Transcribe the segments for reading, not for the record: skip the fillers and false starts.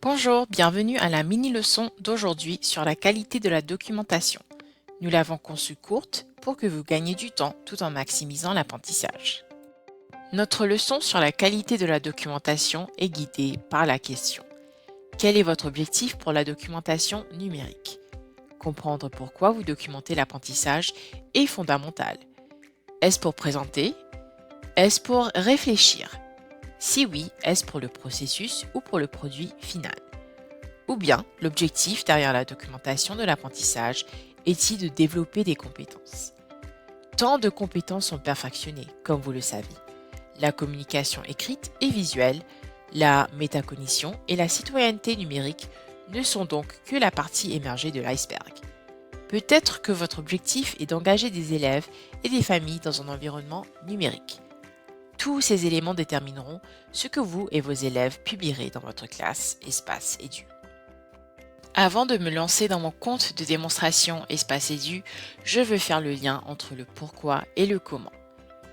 Bonjour, bienvenue à la mini-leçon d'aujourd'hui sur la qualité de la documentation. Nous l'avons conçue courte pour que vous gagniez du temps tout en maximisant l'apprentissage. Notre leçon sur la qualité de la documentation est guidée par la question: quel est votre objectif pour la documentation numérique? Comprendre pourquoi vous documentez l'apprentissage est fondamental. Est-ce pour présenter? Est-ce pour réfléchir? Si oui, est-ce pour le processus ou pour le produit final? Ou bien, l'objectif derrière la documentation de l'apprentissage est-il de développer des compétences? Tant de compétences sont perfectionnées, comme vous le savez. La communication écrite et visuelle, la métacognition et la citoyenneté numérique ne sont donc que la partie émergée de l'iceberg. Peut-être que votre objectif est d'engager des élèves et des familles dans un environnement numérique. Tous ces éléments détermineront ce que vous et vos élèves publierez dans votre classe Espace Édu. Avant de me lancer dans mon compte de démonstration Espace Édu, je veux faire le lien entre le pourquoi et le comment.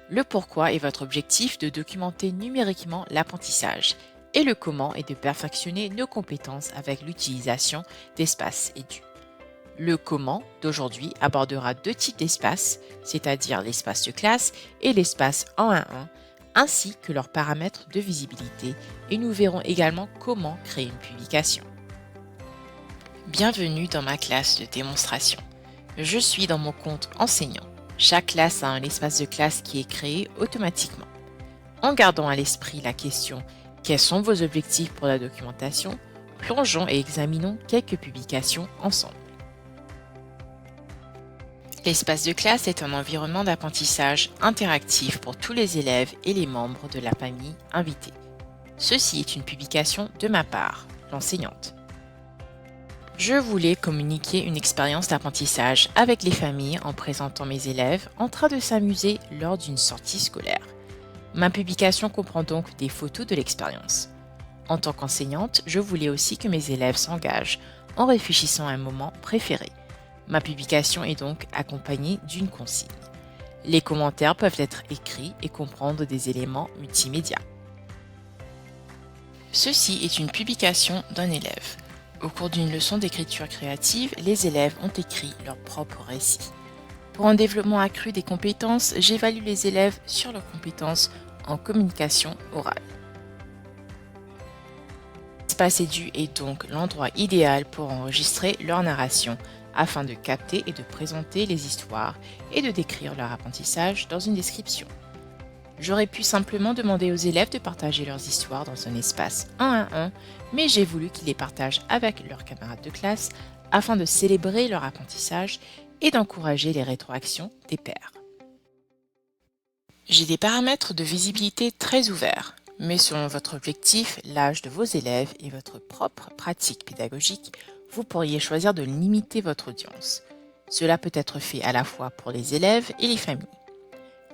Le pourquoi est votre objectif de documenter numériquement l'apprentissage et le comment est de perfectionner nos compétences avec l'utilisation d'Espace Édu. Le comment d'aujourd'hui abordera deux types d'espaces, c'est-à-dire l'espace de classe et l'espace en 1-1, ainsi que leurs paramètres de visibilité, et nous verrons également comment créer une publication. Bienvenue dans ma classe de démonstration. Je suis dans mon compte enseignant. Chaque classe a un espace de classe qui est créé automatiquement. En gardant à l'esprit la question « Quels sont vos objectifs pour la documentation ?», plongeons et examinons quelques publications ensemble. L'espace de classe est un environnement d'apprentissage interactif pour tous les élèves et les membres de la famille invitée. Ceci est une publication de ma part, l'enseignante. Je voulais communiquer une expérience d'apprentissage avec les familles en présentant mes élèves en train de s'amuser lors d'une sortie scolaire. Ma publication comprend donc des photos de l'expérience. En tant qu'enseignante, je voulais aussi que mes élèves s'engagent en réfléchissant à un moment préféré. Ma publication est donc accompagnée d'une consigne. Les commentaires peuvent être écrits et comprendre des éléments multimédia. Ceci est une publication d'un élève. Au cours d'une leçon d'écriture créative, les élèves ont écrit leur propre récit. Pour un développement accru des compétences, j'évalue les élèves sur leurs compétences en communication orale. Espace Édu est donc l'endroit idéal pour enregistrer leur narration afin de capter et de présenter les histoires et de décrire leur apprentissage dans une description. J'aurais pu simplement demander aux élèves de partager leurs histoires dans un espace 1-1, mais j'ai voulu qu'ils les partagent avec leurs camarades de classe afin de célébrer leur apprentissage et d'encourager les rétroactions des pairs. J'ai des paramètres de visibilité très ouverts, mais selon votre objectif, l'âge de vos élèves et votre propre pratique pédagogique, vous pourriez choisir de limiter votre audience. Cela peut être fait à la fois pour les élèves et les familles.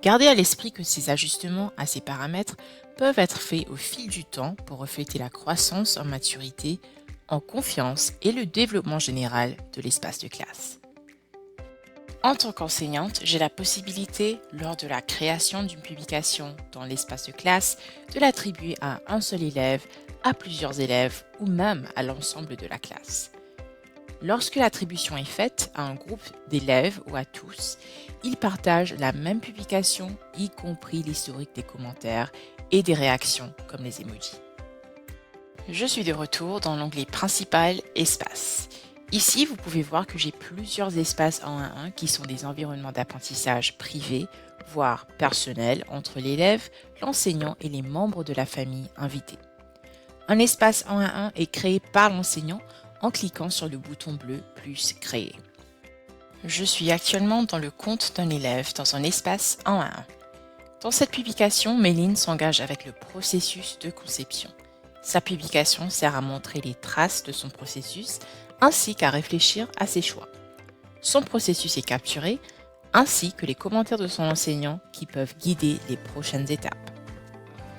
Gardez à l'esprit que ces ajustements à ces paramètres peuvent être faits au fil du temps pour refléter la croissance en maturité, en confiance et le développement général de l'espace de classe. En tant qu'enseignante, j'ai la possibilité, lors de la création d'une publication dans l'espace de classe, de l'attribuer à un seul élève, à plusieurs élèves ou même à l'ensemble de la classe. Lorsque l'attribution est faite à un groupe d'élèves ou à tous, ils partagent la même publication, y compris l'historique des commentaires et des réactions comme les emojis. Je suis de retour dans l'onglet principal Espace. Ici, vous pouvez voir que j'ai plusieurs espaces en 1-1 qui sont des environnements d'apprentissage privés, voire personnels, entre l'élève, l'enseignant et les membres de la famille invitée. Un espace en 1-1 est créé par l'enseignant en cliquant sur le bouton bleu plus créer. Je suis actuellement dans le compte d'un élève dans un espace en 1-1. Dans cette publication, Méline s'engage avec le processus de conception. Sa publication sert à montrer les traces de son processus ainsi qu'à réfléchir à ses choix. Son processus est capturé ainsi que les commentaires de son enseignant qui peuvent guider les prochaines étapes.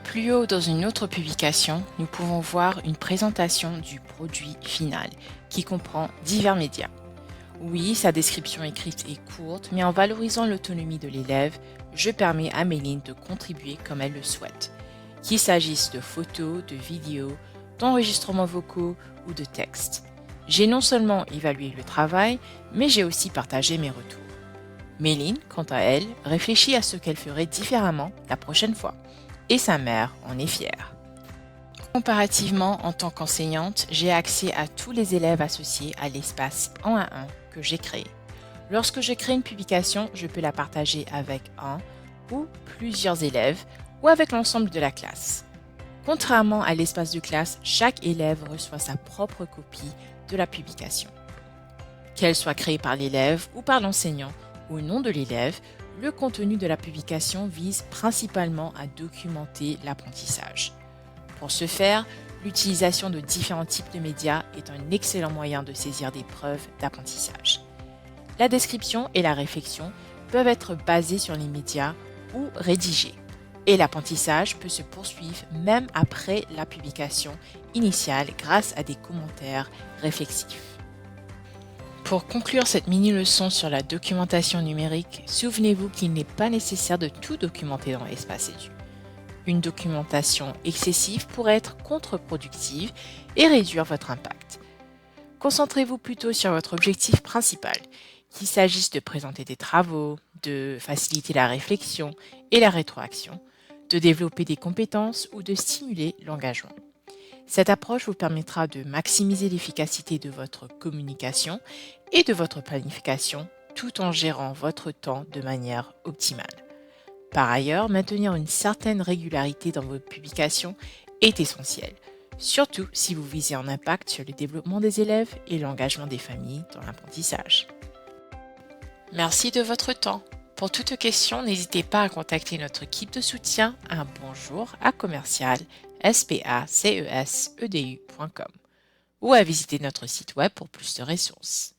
Plus haut dans une autre publication, nous pouvons voir une présentation du produit final qui comprend divers médias. Oui, sa description écrite est courte, mais en valorisant l'autonomie de l'élève, je permets à Méline de contribuer comme elle le souhaite. Qu'il s'agisse de photos, de vidéos, d'enregistrements vocaux ou de textes. J'ai non seulement évalué le travail, mais j'ai aussi partagé mes retours. Méline, quant à elle, réfléchit à ce qu'elle ferait différemment la prochaine fois. Et sa mère en est fière. Comparativement, en tant qu'enseignante, j'ai accès à tous les élèves associés à l'espace 1 à 1 que j'ai créé. Lorsque je crée une publication, je peux la partager avec un ou plusieurs élèves ou avec l'ensemble de la classe. Contrairement à l'espace de classe, chaque élève reçoit sa propre copie de la publication. Qu'elle soit créée par l'élève ou par l'enseignant au nom de l'élève, le contenu de la publication vise principalement à documenter l'apprentissage. Pour ce faire, l'utilisation de différents types de médias est un excellent moyen de saisir des preuves d'apprentissage. La description et la réflexion peuvent être basées sur les médias ou rédigées. Et l'apprentissage peut se poursuivre même après la publication initiale grâce à des commentaires réflexifs. Pour conclure cette mini-leçon sur la documentation numérique, souvenez-vous qu'il n'est pas nécessaire de tout documenter dans l'espace édu. Une documentation excessive pourrait être contre-productive et réduire votre impact. Concentrez-vous plutôt sur votre objectif principal, qu'il s'agisse de présenter des travaux, de faciliter la réflexion et la rétroaction, de développer des compétences ou de stimuler l'engagement. Cette approche vous permettra de maximiser l'efficacité de votre communication et de votre planification tout en gérant votre temps de manière optimale. Par ailleurs, maintenir une certaine régularité dans vos publications est essentiel, surtout si vous visez un impact sur le développement des élèves et l'engagement des familles dans l'apprentissage. Merci de votre temps. Pour toute question, n'hésitez pas à contacter notre équipe de soutien à bonjour@commercial.spaceusedu.com ou à visiter notre site web pour plus de ressources.